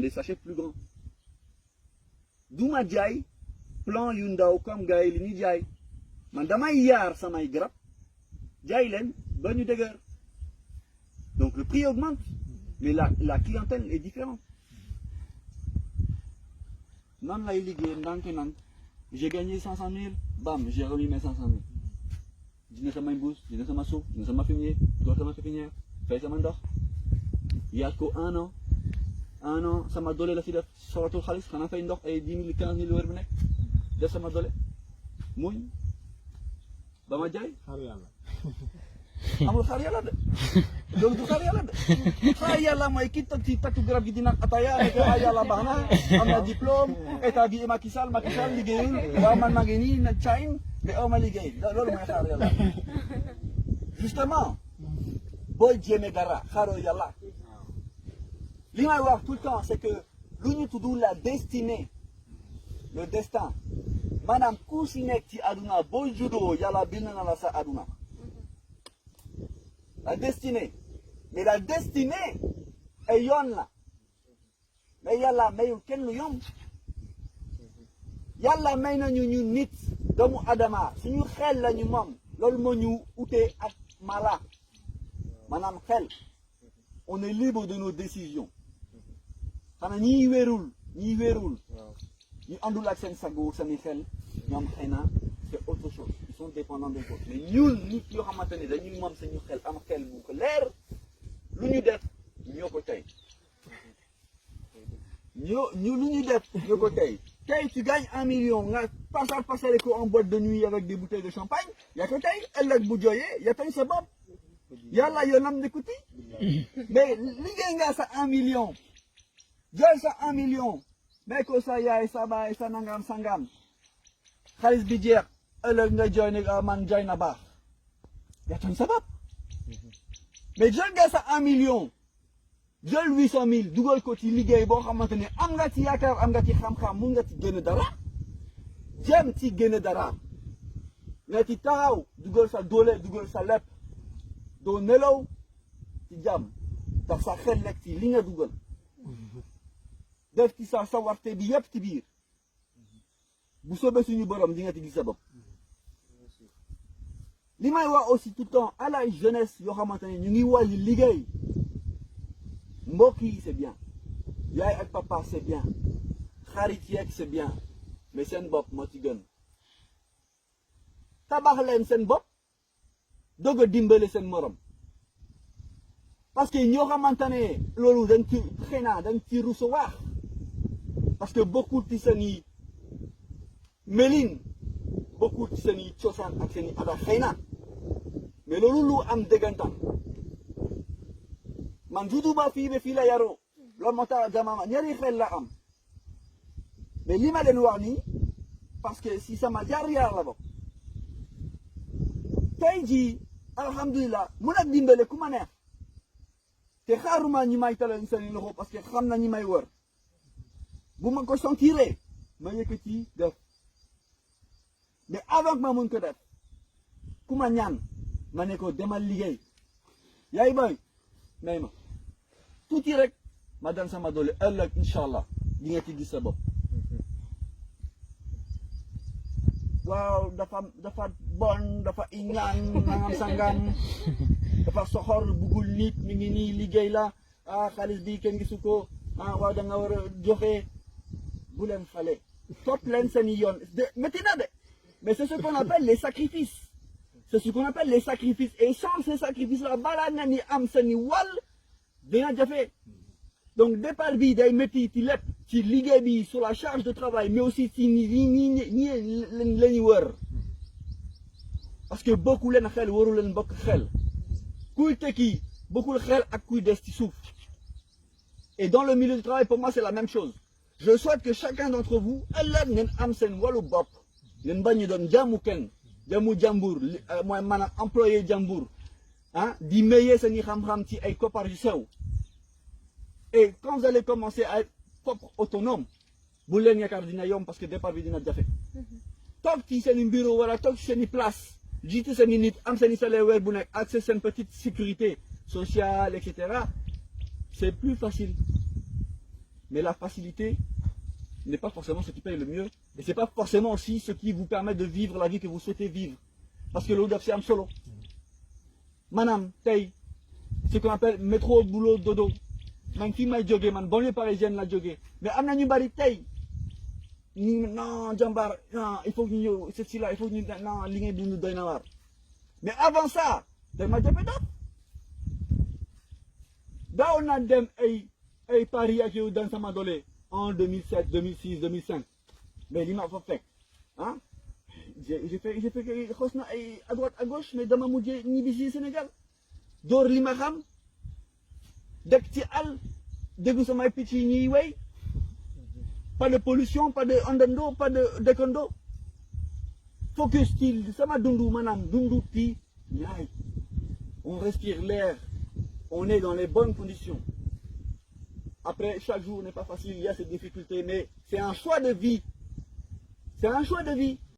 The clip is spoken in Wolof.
les sachets plus grands du ma jaay plan yu ndaw comme gars yi li ñuy jaay man damay yaar samay garab jaay leen ba ñu dëgër donc le prix augmente mais la clientèle est différente nan lay liggéey ndànk j'ai gagné 500 000 bam j'ai remis mes 500 000 dina samay mbuus dina sama suuf dina sama fumier door sama pépinière fay sama ndox yaat ko 1 an sama doole la fi def soratul xaalis xanaa fay ndox ay 10 000 15 000 weer bu nekk def sama doole muñ ba ma jaay xaar yàlla amul xaar yàlla de loolu du xaar yàlla de xaar yàlla mooy ki toog ci takku garab gi di naan ataya ne ko ay yàlla baax na am na diplôme état bi Macky Sall liggéeyul waaw man maa ngi nii na Chine mais aw ma liggéey loolu mooy xaar yàlla justement boo jéemee dara xaaroo yàlla li may wax tout le temps c'est que lu ñu tudd la destinée le destin maanaam ku si nekk ci àdduna boo juddoo yàlla bind na la sa àdduna la destinée mais la destinée ay yoon la mais yàlla mayul kenn lu yomb yàlla may nañu ñu nit doomu adama suñu xel la ñu moom loolu moo ñu utee ak mala maanaam xel on est libre de nos décisions xanaa ñiy wérul ñu àndul ak seen sago seen xel ñoom xëy na c'est autre chose ils sont dépendants des autres mais ñun nit yoo xamante ne dañuy moom suñu xel am xel bu ko leer lu ñu def ñoo ko tey lu ñu def ñoo ko tey tu gagnes 1 million nga passer ko en boîte de nuit avec des bouteilles de champagne yaa ko tey ëllëg bu jooyee yaa tey sa bopp yàlla yoonam nekkuti mais liggéey nga sa 1 million jël sa 1 million mais ko sa yaay sa baay sa nangam sangam xaalis bi jeex ëllëg nga jooy ne man jooy na baax yaa tooñ sa bopp mais jël nga sa 1 million jël 800 000 dugal ko ci liggéey boo xamante ne am nga ci yaakaar am nga ci xam-xam mun nga ci génn dara jëm ci génn dara nga ci taxaw dugal sa doole dugal sa lépp doo nelaw ci jàmm tax sa xel nekk ci li nga dugal def ci sa sawarte bi yëpp ci biir bu soobee suñu borom di nga ci gis sa bopp li may wax aussi tout le temps à la jeunesse yoo xamante ne ñu ngi wàññi liggéey mbokk yi c'est bien yaay ak papa c'est bien xarit yeeg c'est bien mais seen bopp moo ci gën tabax leen seen bopp doog a dimbale seen morom parce que ñoo xamante ne loolu dañ ci xëy na dañ ci recevoir parce que bokkul ci seen i melin bokkul ci seen i cosaan ak seen i aada xëy na mais loolu lu am dëggantaan man juddu ba fii ba fii la yaroo loolu moo tax jamono ñaari xel la am mais li ma leen wax nii parce que si sama jaar-jaar la bokk tey jii alhamdulilah mun a dimbale ku ma neex te xaaruma ñi may talal seen loxo parce que xam na ñi may wër bu ma ko sentiree ma yëkkati def mais avant ma mun ko def ku ma ñaan ma ne ko demal liggéey yaay boy may ma tuuti rek ma dan sama doole ëllëg incha allah di nga ci gis sa bopp waaw dafa bon dafa iñaan nangam sangam dafa soxor bugul nit mi ngi nii liggéey la xaalis bi kenn gisu ko waaw da nga war a joxe bu leen fale topp leen seen i yoon métti na de mais c'est ce qu'on appelle les sacrifices c'est ce qu'on appelle les sacrifices et sans ces sacrifices là balaa nga ni am seen i wàll dina jafe donc départ bi day métti ci lépp ci liggéey bi sur la charge de travail mais aussi ci ñi la ñu wër parce que bokku leen xel waru leen bokk xel kuy tekki bokkul xel ak kuy des ci suuf et dans le milieu du travail pour moi c'est la même chose je souhaite que chacun d'entre vous ëllëg ngeen am seen wàllu bopp ngeen bañ ñu doon jaamu kenn jaamu jàmbur mooy maanaam employé jàmbur di maye seen i xam-xam ci ay koppar yu sew et quand vous allez commencer à être propre autonome bu leen yaakaar dina yomb parce que départ bi dina jafe toog ci seen i bureau wala toog ci seen i place jiite seen i nit am seen i salaire weer bu nekk ak seen petite sécurité sociale et cetera c'est plus facile Mais la facilité n'est pas forcément ce qui paye le mieux. Et c'est pas forcément aussi ce qui vous permet de vivre la vie que vous souhaitez vivre. Parce que le c'est un solo. Manam, tay, ce qu'on appelle métro, boulot, dodo. Man fi may jóge man banlieue parisienne la jóge. Mais am na ñu bari tay. Non, jambar, non, il faut que ñu ceci là, il faut que ñu non, li ngay dund doy na war. Mais avant ça, dama jafe daf. Daaw naa dem ay Paris ak yow dans sama doole en 2007, 2006, 2005. Mais li ma fa fekk, hein? J'ai fait xos na ay à droite à gauche, mais dama mujjee ñibbi si Sénégal. Door li ma xam, dëkk ci àll, déggu samay picc yi ñuy wey. Pas de pollution, pas de ondando, pas de décondo. Focus style, sama dundu manam, dundu ti, ñaay. On respire l'air, on est dans les bonnes conditions. Après, chaque jour n'est pas facile, il y a ces difficultés, mais c'est un choix de vie. C'est un choix de vie.